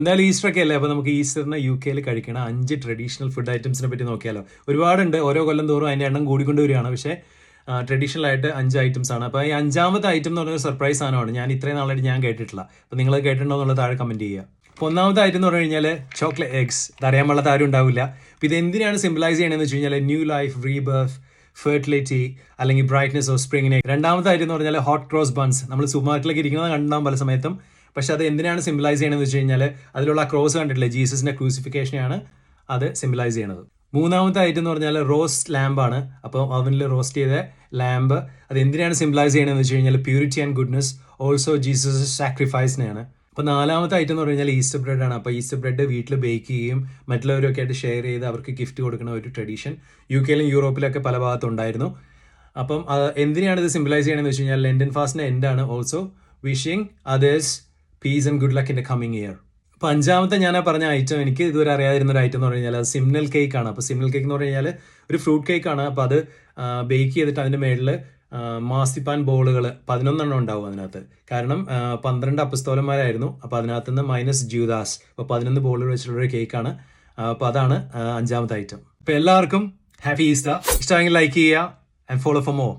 എന്തായാലും ഈസ്റ്റർ ഒക്കെ അല്ലേ, അപ്പോൾ നമുക്ക് ഈസ്റ്ററിന് UK കഴിക്കണ 5 ട്രഡീഷണൽ ഫുഡ് ഐറ്റംസിനെ പറ്റി നോക്കിയാലോ. ഒരുപാടുണ്ട്, ഓരോ കൊല്ലം തോറും അതിൻ്റെ എണ്ണം കൂടിക്കൊണ്ട് വരികയാണ്. പക്ഷേ ട്രഡീഷണൽ ആയിട്ട് 5 ഐറ്റംസ് ആണ്. അപ്പോൾ ഈ 5ാമത്തെ ഐറ്റം എന്ന് പറയുന്നത് സർപ്രൈസ് സാധനമാണ്. ഞാൻ ഇത്രയും നാളായിട്ട് ഞാൻ കേട്ടിട്ടില്ല. അപ്പോൾ നിങ്ങൾ കേട്ടിട്ടുണ്ടോ എന്നുള്ളത് താഴെ കമൻറ്റ് ചെയ്യുക. അപ്പോൾ ഒന്നാമത്തെ ഐറ്റം എന്ന് പറഞ്ഞു കഴിഞ്ഞാൽ ചോക്ലേറ്റ് എഗ്സ്. ഇതറിയാൻ പാടാത്ത ആരും ഉണ്ടാവില്ല. അപ്പോൾ ഇത് എന്തിനാണ് സിംബലൈസ് ചെയ്യണമെന്ന് വെച്ച് കഴിഞ്ഞാൽ ന്യൂ ലൈഫ്, റീബർത്ത്, ഫെർട്ടിലിറ്റി അല്ലെങ്കിൽ ബ്രൈറ്റ്നസ് ഓഫ് സ്പ്രിങ്ങിനെ. രണ്ടാമത്തെ ഐറ്റം എന്ന് പറഞ്ഞാൽ ഹോട്ട് ക്രോസ് ബൺസ്. നമ്മൾ സൂപ്പർ മാർക്കറ്റിലേക്ക് ഇരിക്കുന്നത് കണ്ടാകും പല സമയത്തും. പക്ഷെ അത് എന്തിനാണ് സിംബലൈസ് ചെയ്യണമെന്ന് വെച്ച് കഴിഞ്ഞാൽ അതിലുള്ള ആ ക്രോസ് കണ്ടിട്ടില്ലേ, ജീസസിന്റെ ക്രൂസിഫിക്കേഷനെയാണ് അത് സിംബലൈസ് ചെയ്യണത്. മൂന്നാമത്തെ ഐറ്റം എന്ന് പറഞ്ഞാൽ റോസ്റ്റ് ലാമ്പാണ്. അപ്പോൾ അവനിൽ റോസ്റ്റ് ചെയ്ത ലാമ്പ്. അത് എന്തിനാണ് സിംബലൈസ് ചെയ്യണമെന്ന് വെച്ച് കഴിഞ്ഞാൽ purity and goodness, also Jesus സാക്രിഫൈസിനെയാണ്. അപ്പോൾ നാലാമത്തെ ഐറ്റം എന്ന് പറഞ്ഞാൽ ഈസ്റ്റർ ബ്രെഡ് ആണ്. അപ്പോൾ ഈസ്റ്റർ ബ്രെഡ് വീട്ടിൽ ബേക്ക് ചെയ്യുകയും മറ്റുള്ളവരൊക്കെ ആയിട്ട് ഷെയർ ചെയ്ത് അവർക്ക് ഗിഫ്റ്റ് കൊടുക്കുന്ന ഒരു ട്രഡീഷൻ UK യൂറോപ്പിലൊക്കെ പല ഭാഗത്തുണ്ടായിരുന്നു. അപ്പം എന്തിനാണ് ഇത് സിംബലൈസ് ചെയ്യണമെന്ന് വെച്ച് കഴിഞ്ഞാൽ ലെൻഡൻ ഫാസ്റ്റിന്റെ എൻഡാണ്. Also wishing others peace and good luck in the coming year. അപ്പോൾ അഞ്ചാമത്തെ ഞാൻ പറഞ്ഞ ഐറ്റം, എനിക്ക് ഇതുവരെ അറിയാതിരുന്ന ഒരു ഐറ്റം എന്ന് പറഞ്ഞു കഴിഞ്ഞാൽ അത് സിംനൽ കേക്ക് ആണ്. അപ്പോൾ സിംനൽ കേക്ക് എന്ന് പറഞ്ഞു കഴിഞ്ഞാൽ ഒരു ഫ്രൂട്ട് കേക്ക് ആണ്. അപ്പോൾ അത് ബേക്ക് ചെയ്തിട്ട് അതിൻ്റെ മേളിൽ മാസിപ്പാൻ ബോളുകൾ 11 ഉണ്ടാവും അതിനകത്ത്. കാരണം 12 അപ്പസ്തോലന്മാരായിരുന്നു. അപ്പോൾ അതിനകത്ത് നിന്ന് മൈനസ് ജൂദാസ്. അപ്പോൾ 11 ബോളുകൾ വെച്ചിട്ടുള്ളൊരു കേക്കാണ്. അപ്പോൾ അതാണ് 5ാമത്തെ ഐറ്റം. അപ്പോൾ എല്ലാവർക്കും ഹാപ്പി ഈസ്റ്റർ. ഇഷ്ടമെങ്കിൽ ലൈക്ക് ചെയ്യുക ആൻഡ് ഫോളോ ഫോർ മോർ.